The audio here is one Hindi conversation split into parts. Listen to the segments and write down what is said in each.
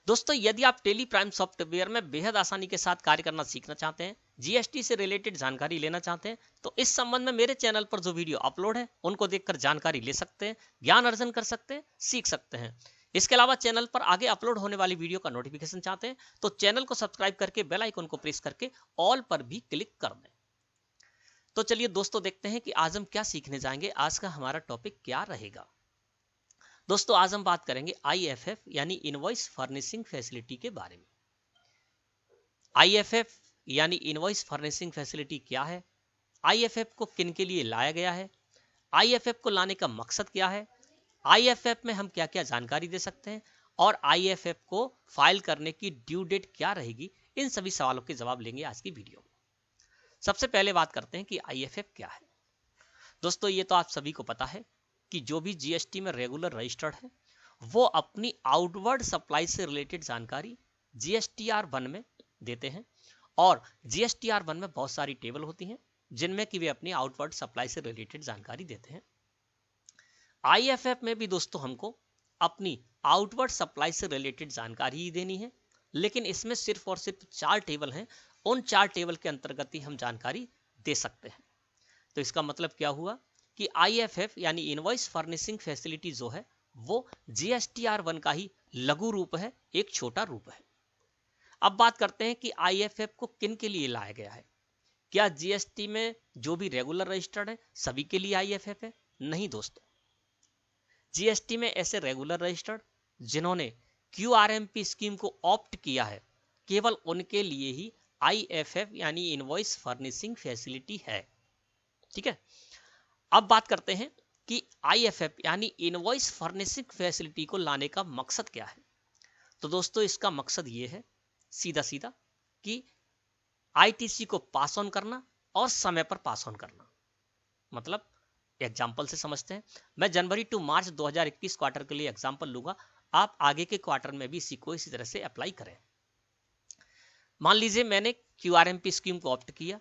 दोस्तों यदि आप टेली प्राइम सॉफ्टवेयर में बेहद आसानी के साथ कार्य करना सीखना चाहते हैं, जीएसटी से रिलेटेड जानकारी लेना चाहते हैं, तो इस संबंध में मेरे चैनल पर जो वीडियो अपलोड है उनको देखकर जानकारी ले सकते हैं, ज्ञान अर्जन कर सकते हैं, सीख सकते हैं। इसके अलावा चैनल पर आगे अपलोड होने वाली वीडियो का नोटिफिकेशन चाहते हैं तो चैनल को सब्सक्राइब करके बेल आइकन को प्रेस करके ऑल पर भी क्लिक कर दें। तो चलिए दोस्तों देखते हैं कि आज हम क्या सीखने जाएंगे। आज का हमारा टॉपिक क्या रहेगा। दोस्तों आज हम बात करेंगे आईएफएफ यानी इनवॉइस फर्निशिंग फैसिलिटी के बारे में। आईएफएफ यानी इनवॉइस फर्निशिंग फैसिलिटी क्या है, आईएफएफ को किन के लिए लाया गया है, आईएफएफ को लाने का मकसद क्या है, आईएफएफ में हम क्या क्या जानकारी दे सकते हैं और आईएफएफ को फाइल करने की ड्यू डेट क्या रहेगी, इन सभी सवालों के जवाब लेंगे आज की वीडियो में। सबसे पहले बात करते हैं कि आईएफएफ क्या है। दोस्तों ये तो आप सभी को पता है कि जो भी जीएसटी में रेगुलर रजिस्टर्ड है वो अपनी आउटवर्ड सप्लाई से रिलेटेड जानकारी जीएसटीआर 1 में देते हैं और जीएसटीआर 1 में बहुत सारी टेबल होती हैं जिनमें कि वे अपनी आउटवर्ड सप्लाई से रिलेटेड जानकारी देते हैं। आईएफएफ में भी दोस्तों हमको अपनी आउटवर्ड सप्लाई से रिलेटेड जानकारी ही देनी है, लेकिन इसमें सिर्फ और सिर्फ 4 टेबल हैं। उन 4 टेबल के अंतर्गत ही हम जानकारी दे सकते हैं। तो इसका मतलब क्या हुआ कि आईएफएफ यानी इनवॉइस फर्निशिंग फैसिलिटी जो है वो जीएसटीआर 1 का ही लघु रूप है, एक छोटा रूप है। अब बात करते हैं कि आईएफएफ को किन के लिए लाया गया है। क्या जीएसटी में जो भी रेगुलर रजिस्टर्ड है सभी के लिए आईएफएफ है? नहीं दोस्तों, जीएसटी में ऐसे रेगुलर रजिस्टर्ड जिन्होंने क्यूआरएमपी स्कीम को ऑप्ट किया है केवल उनके लिए ही आईएफएफ यानी इनवॉइस फर्निशिंग फैसिलिटी है। ठीक है, अब बात करते हैं कि आईएफएफ यानी इनवॉइस फर्निशिंग फैसिलिटी को लाने का मकसद क्या है। तो दोस्तों इसका मकसद ये है सीधा सीधा कि आईटीसी को पास ऑन करना और समय पर पास ऑन करना। मतलब एग्जाम्पल से समझते हैं। मैं जनवरी टू मार्च 2021 क्वार्टर के लिए एग्जाम्पल लूंगा, आप आगे के क्वार्टर में भी इसी को इसी तरह से अप्लाई करें। मान लीजिए मैंने क्यूआरएमपी स्कीम को ऑप्ट किया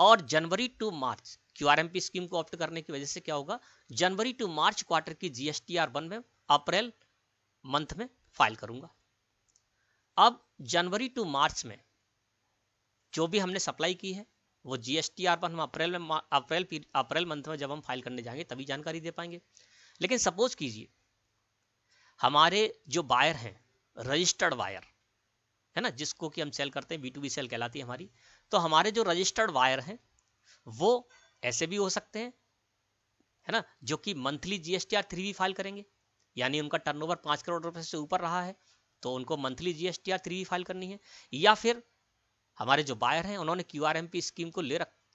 और जनवरी टू मार्च क्यूआरएमपी स्कीम को ऑप्ट करने की वजह से क्या होगा, जनवरी टू मार्च क्वार्टर की जीएसटीआर 1 में अप्रैल मंथ में फाइल करूंगा। अब जनवरी टू मार्च में जो भी हमने सप्लाई की है वो जीएसटीआर 1 हम अप्रैल मंथ में जब हम फाइल करने जाएंगे तभी जानकारी दे पाएंगे। लेकिन सपोज कीजिए हमारे जो बायर हैं, रजिस्टर्ड बायर है ना, जिसको कि हम सेल करते हैं, B2B सेल कहलाती है हमारी। तो हमारे जो रजिस्टर्ड बायर हैं वो ऐसे भी हो सकते हैं है ना, जो कि मंथली जीएसटीआर 3 भी फाइल करेंगे, यानी उनका टर्नओवर 5 करोड़ रुपए से ऊपर रहा है तो उनको मंथली जीएसटीआर 3 भी फाइल करनी है। या फिर हमारे जो बायर हैं उन्होंने क्यूआरएमपी स्कीम को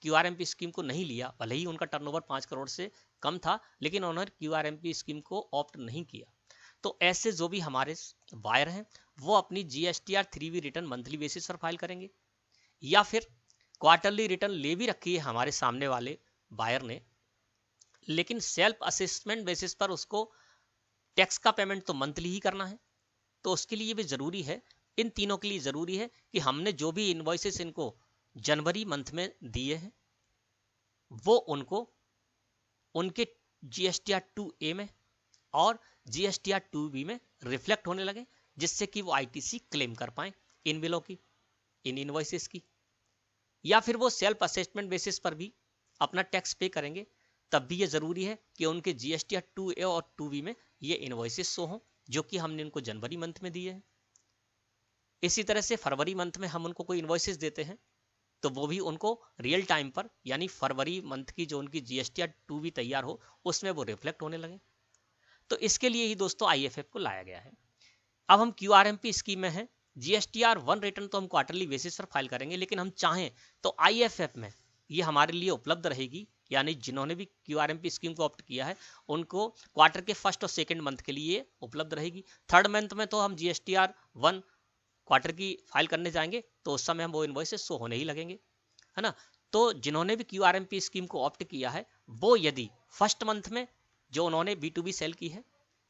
क्यूआरएमपी स्कीम को नहीं लिया, भले ही उनका टर्नओवर 5 करोड़ से कम था लेकिन उन्होंने क्यूआरएमपी स्कीम को ऑप्ट नहीं किया। तो ऐसे जो भी हमारे बायर हैं वो अपनी जीएसटीआर 3 रिटर्न मंथली बेसिस पर फाइल करेंगे, या फिर क्वार्टरली रिटर्न ले भी रखी है हमारे सामने वाले बायर ने, लेकिन सेल्फ असेसमेंट बेसिस पर उसको टैक्स का पेमेंट तो मंथली ही करना है। तो उसके लिए भी जरूरी है, इन तीनों के लिए जरूरी है कि हमने जो भी इनवॉइसेस इनको जनवरी मंथ में दिए हैं वो उनको उनके जीएसटीआर 2A में और जीएसटीआर 2B में रिफ्लेक्ट होने लगे, जिससे कि वो आईटीसी क्लेम कर पाए इन बिलों की, इन इनवॉइसेस की। या फिर वो सेल्फ असेसमेंट बेसिस पर भी अपना टैक्स पे करेंगे, तब भी ये जरूरी है कि उनके जीएसटीआर 2A और 2B में ये इनवॉइसेस शो हों जो कि हमने उनको जनवरी मंथ में दिए हैं। इसी तरह से फरवरी मंथ में हम उनको कोई इनवॉइसेस देते हैं तो वो भी उनको रियल टाइम पर यानी फरवरी मंथ की जो उनकी जीएसटीआर 2B तैयार हो उसमें वो रिफ्लेक्ट होने लगे। तो इसके लिए ही दोस्तों आईएफएफ को लाया गया है। अब हम क्यूआरएमपी स्कीम में हैं, जीएसटीआर 1 रिटर्न तो हम क्वार्टरली बेसिस पर फाइल करेंगे, लेकिन हम चाहें तो आईएफएफ में ये हमारे लिए उपलब्ध रहेगी, यानी जिन्होंने भी क्यूआरएमपी स्कीम को ऑप्ट किया है उनको क्वार्टर के फर्स्ट और सेकंड मंथ के लिए उपलब्ध रहेगी। थर्ड मंथ में तो हम जीएसटीआर 1 क्वार्टर की फाइल करने जाएंगे तो उस समय हम वो इनवॉइसेस शो होने ही लगेंगे, है ना। तो जिन्होंने भी क्यूआरएमपी स्कीम को ऑप्ट किया है वो यदि फर्स्ट मंथ में जो उन्होंने B2B सेल की है,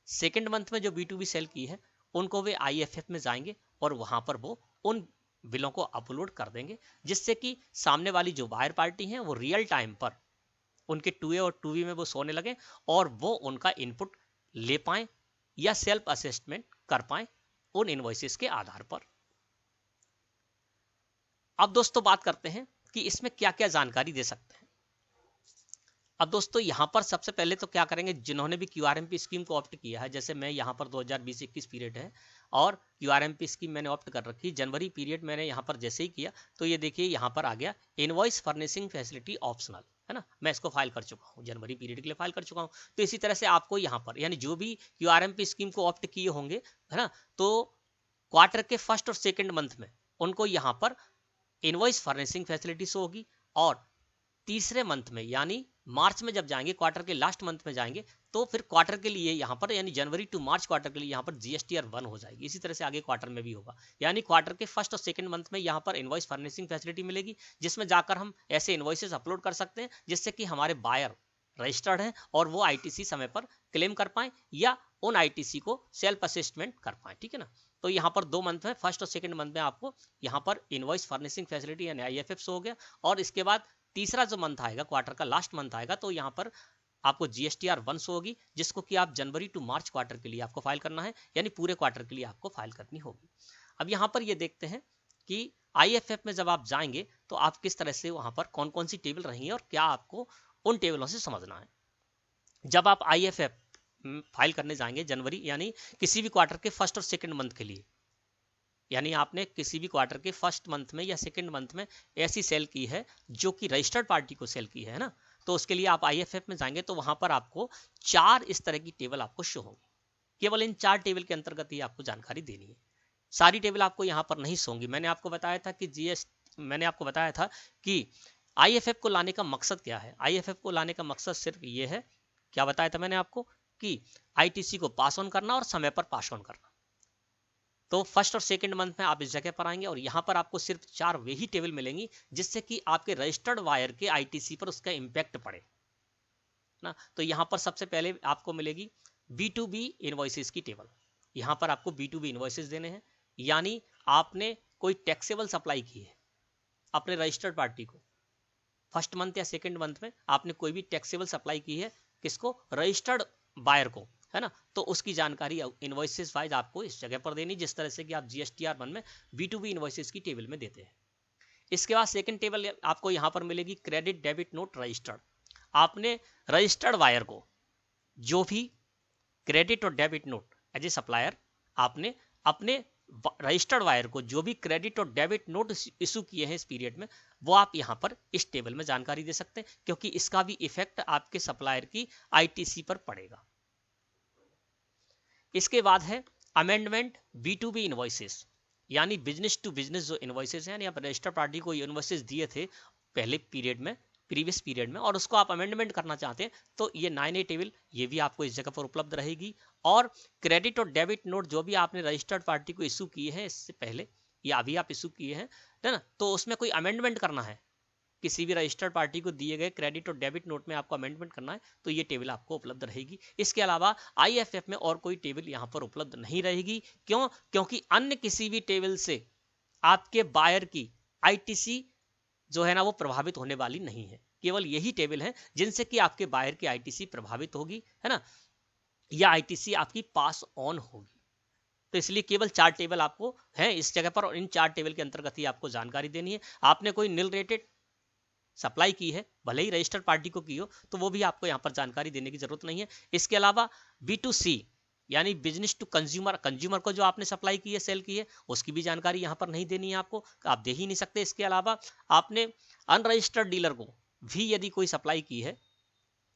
सेकंड मंथ में जो B2B सेल की है, उनको वे आईएफएफ में जाएंगे और वहां पर वो उन बिलों को अपलोड कर देंगे, जिससे कि सामने वाली जो बायर पार्टी है वो रियल टाइम पर उनके 2A और 2B में वो सोने लगे और वो उनका इनपुट ले पाए या सेल्फ असेसमेंट कर पाए उन इनवॉइसेस के आधार पर। अब दोस्तों बात करते हैं कि इसमें क्या क्या जानकारी दे सकते हैं। अब दोस्तों यहां पर सबसे पहले तो क्या करेंगे, जिन्होंने भी क्यूआरएमपी स्कीम को ऑप्ट किया है, जैसे मैं यहां पर 2020-21 पीरियड है और क्यूआरएमपी स्कीम मैंने ऑप्ट कर रखी, जनवरी पीरियड मैंने यहां पर जैसे ही किया तो ये देखिए यहां पर आ गया इनवॉइस फर्निशिंग फैसिलिटी ऑप्शनल, है ना, मैं इसको फाइल कर चुका हूं, जनवरी पीरियड के लिए फाइल कर चुका हूं। तो इसी तरह से आपको यहाँ पर यानी जो भी क्यूआरएमपी स्कीम को ऑप्ट किए होंगे, है ना, तो क्वार्टर के फर्स्ट और सेकेंड मंथ में उनको यहाँ पर इनवॉइस फर्निशिंग फैसिलिटी शो होगी, और तीसरे मंथ में यानी मार्च में जब जाएंगे, क्वार्टर के लास्ट मंथ में जाएंगे, तो फिर क्वार्टर के लिए यहाँ पर यानी जनवरी टू मार्च क्वार्टर के लिए यहाँ पर जीएसटीआर 1 हो जाएगी। इसी तरह से आगे क्वार्टर में भी होगा, यानी क्वार्टर के फर्स्ट और सेकंड मंथ में यहाँ पर इनवॉइस फर्निशिंग फैसिलिटी मिलेगी, जिसमें जाकर हम ऐसे इनवॉइसेस अपलोड कर सकते हैं जिससे कि हमारे बायर रजिस्टर्ड हैं और वो आईटीसी समय पर क्लेम कर पाए या उन आईटीसी को सेल्फ असेसमेंट कर पाए, ठीक है ना। तो यहाँ पर 2 मंथ में, फर्स्ट और सेकंड मंथ में आपको यहाँ पर इनवॉइस फर्निशिंग फैसिलिटी यानी आईएफएफ हो गया, और इसके बाद तीसरा जो मंथ आएगा, क्वार्टर का लास्ट मंथ आएगा, तो यहाँ पर आपको जीएसटीआर 1 शो होगी, जिसको कि आप जनवरी टू मार्च क्वार्टर के लिए आपको फाइल करना है, यानी पूरे क्वार्टर के लिए आपको फाइल करनी होगी। अब यहाँ पर ये देखते हैं कि आईएफएफ में जब आप जाएंगे तो आप किस तरह से वहां पर कौन कौन सी टेबल रही है और क्या आपको उन टेबलों से समझना है। जब आप आईएफएफ फाइल करने जाएंगे जनवरी यानी किसी भी क्वार्टर के फर्स्ट और सेकंड मंथ के लिए, यानी आपने किसी भी क्वार्टर के फर्स्ट मंथ में या सेकंड मंथ में ऐसी सेल की है जो कि रजिस्टर्ड पार्टी को सेल की है ना, तो उसके लिए आप आईएफएफ में जाएंगे तो वहां पर आपको 4 इस तरह की टेबल आपको शो होंगी। केवल इन 4 टेबल के अंतर्गत ही आपको जानकारी देनी है, सारी टेबल आपको यहाँ पर नहीं होंगी। मैंने आपको बताया था कि आईएफएफ को लाने का मकसद क्या है। आईएफएफ को लाने का मकसद सिर्फ ये है, क्या बताया था मैंने आपको, कि आईटीसी को पास ऑन करना और समय पर पास ऑन करना। तो फर्स्ट और सेकंड मंथ में आप इस जगह पर आएंगे और यहाँ पर आपको सिर्फ 4 वही टेबल मिलेंगी जिससे कि आपके रजिस्टर्ड वायर के आईटीसी पर उसका इंपैक्ट पड़े ना। तो यहाँ पर सबसे पहले आपको मिलेगी B2B इनवॉइसेस की टेबल। यहाँ पर आपको B2B इनवॉइसेस देने हैं, यानी आपने कोई टैक्सेबल सप्लाई की है अपने रजिस्टर्ड पार्टी को, फर्स्ट मंथ या सेकंड मंथ में आपने कोई भी टैक्सेबल सप्लाई की है, किसको, रजिस्टर्ड बायर को, है ना, तो उसकी जानकारी इनवॉइसेस वाइज आपको इस जगह पर देनी, जिस तरह से कि आप जीएसटीआर 1 में B2B इनवॉइसेस की टेबल में देते हैं। इसके बाद सेकंड टेबल आपको यहाँ पर मिलेगी क्रेडिट डेबिट नोट रजिस्टर्ड। आपने रजिस्टर्ड वायर को जो भी क्रेडिट और debit note as a supplier, आपने अपने रजिस्टर्ड वायर को जो भी क्रेडिट और डेबिट नोट इशू किए हैं इस पीरियड में, वो आप यहाँ पर इस टेबल में जानकारी दे सकते हैं, क्योंकि इसका भी इफेक्ट आपके सप्लायर की आईटीसी पर पड़ेगा। इसके बाद है अमेंडमेंट B2B इनवॉइसेस, यानी बिजनेस टू बिजनेस जो इनवॉइसेस हैं, यानी आप रजिस्टर्ड पार्टी को इनवॉइसेस दिए थे पहले पीरियड में, प्रीवियस पीरियड में, और उसको आप अमेंडमेंट करना चाहते हैं, तो ये 9A टेबल ये भी आपको इस जगह पर उपलब्ध रहेगी। और क्रेडिट और डेबिट नोट जो भी आपने रजिस्टर्ड पार्टी को इशू किए हैं इससे पहले या अभी आप इशू किए हैं, है ना, तो उसमें कोई अमेंडमेंट करना है, किसी भी रजिस्टर्ड पार्टी को दिए गए क्रेडिट और डेबिट नोट में आपको अमेंडमेंट करना है, तो ये टेबल आपको उपलब्ध रहेगी। इसके अलावा आईएफएफ में और कोई टेबल यहाँ पर उपलब्ध नहीं रहेगी। क्यों? क्योंकि अन्य किसी भी टेबल से आपके बायर की आईटीसी जो है ना वो प्रभावित होने वाली नहीं है। केवल यही टेबल है जिनसे कि आपके बायर की आईटीसी प्रभावित होगी, है ना, या आईटीसी आपकी पास ऑन होगी। तो इसलिए केवल 4 टेबल आपको है इस जगह पर, और इन 4 टेबल के अंतर्गत ही आपको जानकारी देनी है। आपने कोई नील रेटेड सप्लाई की है, भले ही रजिस्टर्ड पार्टी को की हो, तो वो भी आपको यहाँ पर जानकारी देने की जरूरत नहीं है। इसके अलावा B2C यानी बिजनेस टू कंज्यूमर, कंज्यूमर को जो आपने सप्लाई की है, सेल की है, उसकी भी जानकारी यहाँ पर नहीं देनी है आपको, आप दे ही नहीं सकते। इसके अलावा आपने अनरजिस्टर्ड डीलर को भी यदि कोई सप्लाई की है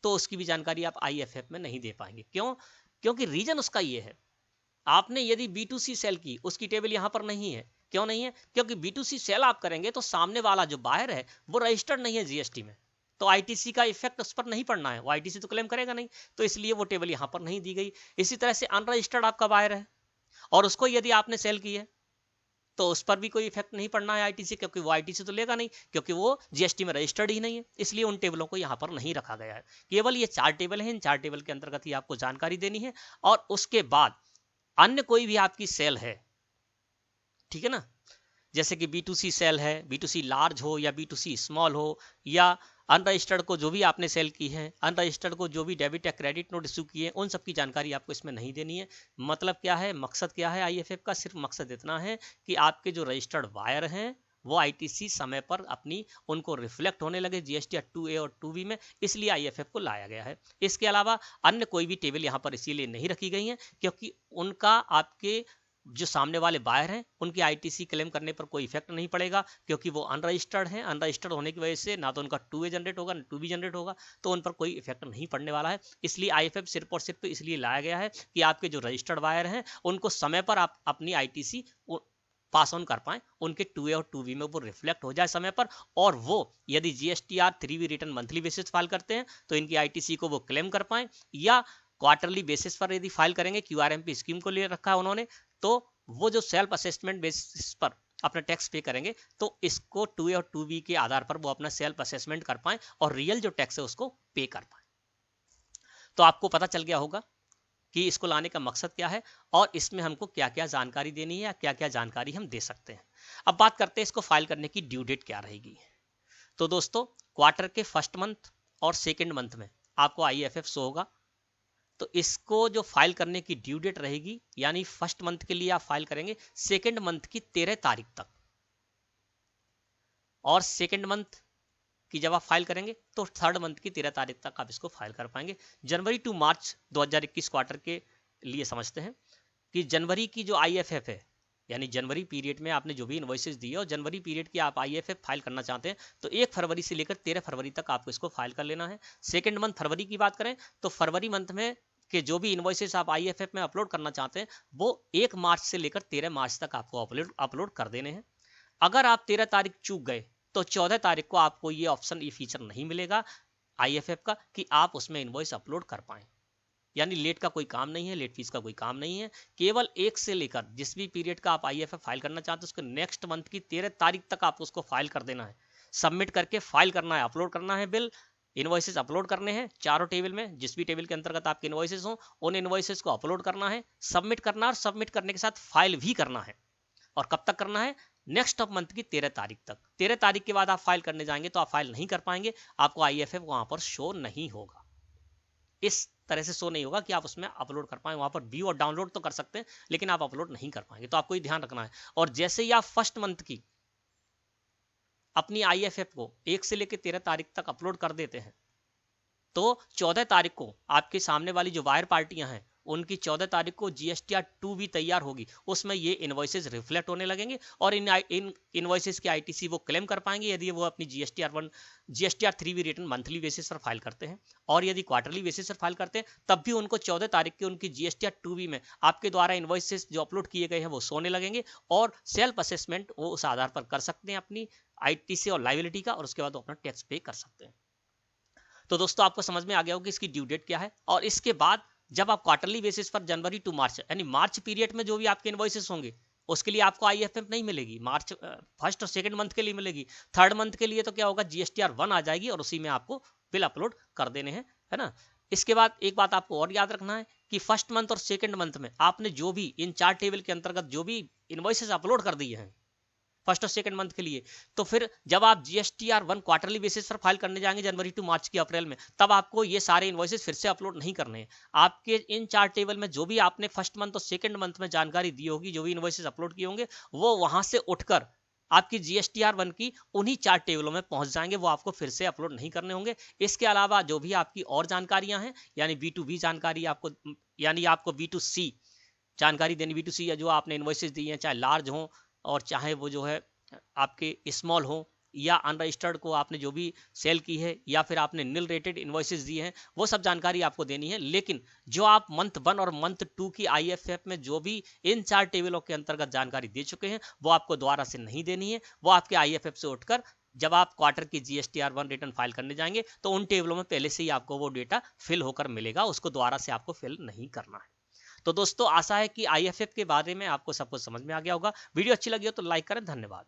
तो उसकी भी जानकारी आप आईएफएफ में नहीं दे पाएंगे। क्यों? क्योंकि रीजन उसका ये है, आपने यदि B2C सेल की, उसकी टेबल यहाँ पर नहीं है। क्यों नहीं है? क्योंकि B2C सेल आप करेंगे तो सामने वाला जो बायर है वो रजिस्टर्ड नहीं है जीएसटी में, तो आईटीसी का इफेक्ट उस पर नहीं पड़ना है, वो आईटीसी तो क्लेम करेगा नहीं, तो इसलिए वो टेबल यहाँ पर नहीं दी गई। इसी तरह से अनरजिस्टर्ड आपका बायर है और उसको यदि आपने सेल की है तो उस पर भी कोई इफेक्ट नहीं पड़ना है आईटीसी, क्योंकि वो आईटीसी तो लेगा नहीं, क्योंकि वो जीएसटी में रजिस्टर्ड ही नहीं है, इसलिए उन टेबलों को यहाँ पर नहीं रखा गया है। केवल ये 4 टेबल हैं, इन 4 टेबल के अंतर्गत ही आपको जानकारी देनी है। और उसके बाद अन्य कोई भी आपकी सेल है, ठीक है ना, जैसे कि B2C सेल है, B2C लार्ज हो या B2C स्मॉल हो, या अनरजिस्टर्ड को जो भी आपने सेल की है, अनरजिस्टर्ड को जो भी डेबिट या क्रेडिट नोट इशू किए, उन सब की जानकारी आपको इसमें नहीं देनी है। मतलब क्या है, मकसद क्या है आईएफएफ का, सिर्फ मकसद इतना है कि आपके जो रजिस्टर्ड वायर हैं वो आईटीसी समय पर अपनी उनको रिफ्लेक्ट होने लगे जीएसटी 2A और 2B में, इसलिए आईएफएफ को लाया गया है। इसके अलावा अन्य कोई भी टेबल यहाँ पर इसीलिए नहीं रखी गई है क्योंकि उनका आपके जो सामने वाले बायर हैं उनकी आईटीसी क्लेम करने पर कोई इफेक्ट नहीं पड़ेगा, क्योंकि वो अनरजिस्टर्ड हैं। अनरजिस्टर्ड होने की वजह से ना तो उनका 2A जनरेट होगा ना 2B जनरेट होगा, तो उन पर कोई इफेक्ट नहीं पड़ने वाला है। इसलिए आईएफएफ सिर्फ और सिर्फ इसलिए लाया गया है कि आपके जो रजिस्टर्ड वायर हैं उनको समय पर आप अपनी आईटीसी पास ऑन कर पाए, उनके 2A और 2B में वो रिफ्लेक्ट हो जाए समय पर, और वो यदि GSTR 3B return monthly basis file करते हैं तो इनकी आईटीसी को वो क्लेम कर पाए, या क्वार्टरली बेसिस पर यदि फाइल करेंगे, क्यूआरएमपी स्कीम को ले रखा है उन्होंने, तो वो जो सेल्फ असेसमेंट बेसिस पर अपना टैक्स पे करेंगे तो इसको 2A और 2B के आधार पर वो अपना सेल्फ असेसमेंट कर पाए और रियल जो टैक्स है उसको पे कर पाए। तो आपको पता चल गया होगा कि इसको लाने का मकसद क्या है और इसमें हमको क्या क्या जानकारी देनी है या क्या क्या जानकारी हम दे सकते हैं। अब बात करते हैं इसको फाइल करने की ड्यू डेट क्या रहेगी। तो दोस्तों, क्वार्टर के फर्स्ट मंथ और सेकेंड मंथ में आपको आईएफएफ शो होगा, तो इसको जो फाइल करने की ड्यू डेट रहेगी, यानी फर्स्ट मंथ के लिए आप फाइल करेंगे सेकेंड मंथ की 13 तारीख तक, और सेकेंड मंथ कि जब आप फाइल करेंगे तो थर्ड मंथ की 13 तारीख तक आप इसको फाइल कर पाएंगे। जनवरी टू मार्च 2021 क्वार्टर के लिए समझते हैं कि जनवरी की जो आईएफएफ है, यानी जनवरी पीरियड में आपने जो भी इनवॉइसेस दी है और जनवरी पीरियड की आप आईएफएफ फाइल करना चाहते हैं तो 1 फरवरी से लेकर 13 फरवरी तक आपको इसको फाइल कर लेना है। सेकेंड मंथ फरवरी की बात करें तो फरवरी मंथ में के जो भी इनवॉइसेस आप आईएफएफ में अपलोड करना चाहते हैं वो 1 मार्च से लेकर 13 मार्च तक आपको अपलोड कर देने हैं। अगर आप 13 तारीख चूक गए तो 14 तारीख को आपको ये ऑप्शन, ये फीचर नहीं मिलेगा आईएफएफ का कि आप उसमें इनवॉइस अपलोड कर पाएं। यानी लेट का कोई काम नहीं है, लेट फीस का कोई काम नहीं है, केवल 1 से लेकर जिस भी पीरियड का आप आईएफएफ फाइल करना चाहते हैं उसके नेक्स्ट मंथ की 13 तारीख तक आप उसको फाइल कर देना है, सबमिट करके फाइल करना है, अपलोड करना है बिल, इनवॉइसेस अपलोड करने हैं चारों टेबल में, जिस भी टेबल के अंतर्गत आपके इनवॉइसेस हो उन इनवॉइसेस को अपलोड करना है, सबमिट करना है, और सबमिट करने के साथ फाइल भी करना है। और कब तक करना है? नेक्स्ट ऑफ मंथ की 13 तारीख तक। 13 तारीख के बाद आप फाइल करने जाएंगे तो आप फाइल नहीं कर पाएंगे, आपको आईएफएफ वहां पर शो नहीं होगा, इस तरह से शो नहीं होगा कि आप उसमें अपलोड कर पाए। वहां पर व्यू और डाउनलोड तो कर सकते हैं लेकिन आप अपलोड नहीं कर पाएंगे, तो आपको ये ध्यान रखना है। और जैसे ही आप फर्स्ट मंथ की अपनी आईएफएफ को 1 से लेकर 13 तारीख तक अपलोड कर देते हैं तो 14 तारीख को आपके सामने वाली जो वायर पार्टियां हैं उनकी 14 तारीख को जीएसटीआर 2B तैयार होगी, उसमें ये इनवॉइसेस रिफ्लेक्ट होने लगेंगे और इन इनवॉइसेस की आईटीसी वो क्लेम कर पाएंगे यदि वो अपनी GSTR 3B return monthly basis पर फाइल करते हैं, और यदि क्वार्टरली बेसिस पर फाइल करते हैं तब भी उनको 14 तारीख की उनकी जीएसटीआर 2B में आपके द्वारा इनवॉइसेस जो अपलोड किए गए हैं वो सोने लगेंगे और सेल्फ असेसमेंट वो उस आधार पर कर सकते हैं अपनी आईटीसी और लायबिलिटी का, और उसके बाद वो अपना टैक्स पे कर सकते हैं। तो दोस्तों, आपको समझ में आ गया होगा कि इसकी ड्यू डेट क्या है। और इसके बाद जब आप क्वार्टरली बेसिस पर जनवरी टू मार्च यानी मार्च पीरियड में जो भी आपके इनवॉइसेस होंगे उसके लिए आपको आईएफएफ नहीं मिलेगी, मार्च फर्स्ट और सेकंड मंथ के लिए मिलेगी। थर्ड मंथ के लिए तो क्या होगा, जीएसटीआर 1 आ जाएगी और उसी में आपको बिल अपलोड कर देने हैं, है ना। इसके बाद एक बात आपको और याद रखना है कि फर्स्ट मंथ और सेकंड मंथ में आपने जो भी इन 4 टेबल के अंतर्गत जो भी इनवॉइसेस अपलोड कर दिए हैं फर्स्ट और सेकंड मंथ के लिए, तो फिर जब आप जीएसटीआर 1 क्वार्टरली बेसिस पर फाइल करने जाएंगे जनवरी टू मार्च की अप्रैल में, तब आपको ये सारे इनवॉइसेस फिर से अपलोड नहीं करने हैं। आपके इन 4 टेबल में जो भी आपने फर्स्ट मंथ और सेकंड मंथ में जानकारी दी होगी, जो भी इनवॉइसेस अपलोड किए होंगे, वो वहां से उठकर आपकी जीएसटीआर 1 की उन्हीं 4 टेबलों में पहुंच जाएंगे, वो आपको फिर से अपलोड नहीं करने होंगे। इसके अलावा जो भी आपकी और जानकारियां हैं, यानी B2B जानकारी आपको, यानी आपको B2C जानकारी देनी, B2C जो आपने इनवॉइसेस दी हैं, चाहे लार्ज हो और चाहे वो जो है आपके स्मॉल हो, या अनरजिस्टर्ड को आपने जो भी सेल की है, या फिर आपने नील रेटेड इनवॉइसेस दिए हैं, वो सब जानकारी आपको देनी है। लेकिन जो आप मंथ 1 और मंथ 2 की आईएफएफ में जो भी इन 4 टेबलों के अंतर्गत जानकारी दे चुके हैं वो आपको दोबारा से नहीं देनी है। वो आपके आईएफएफ से उठकर जब आप क्वार्टर की जीएसटीआर 1 रिटर्न फाइल करने जाएंगे तो उन टेबलों में पहले से ही आपको वो डेटा फिल होकर मिलेगा, उसको दोबारा से आपको फिल नहीं करना है। तो दोस्तों, आशा है कि आईएफएफ के बारे में आपको सब कुछ समझ में आ गया होगा। वीडियो अच्छी लगी हो तो लाइक करें। धन्यवाद।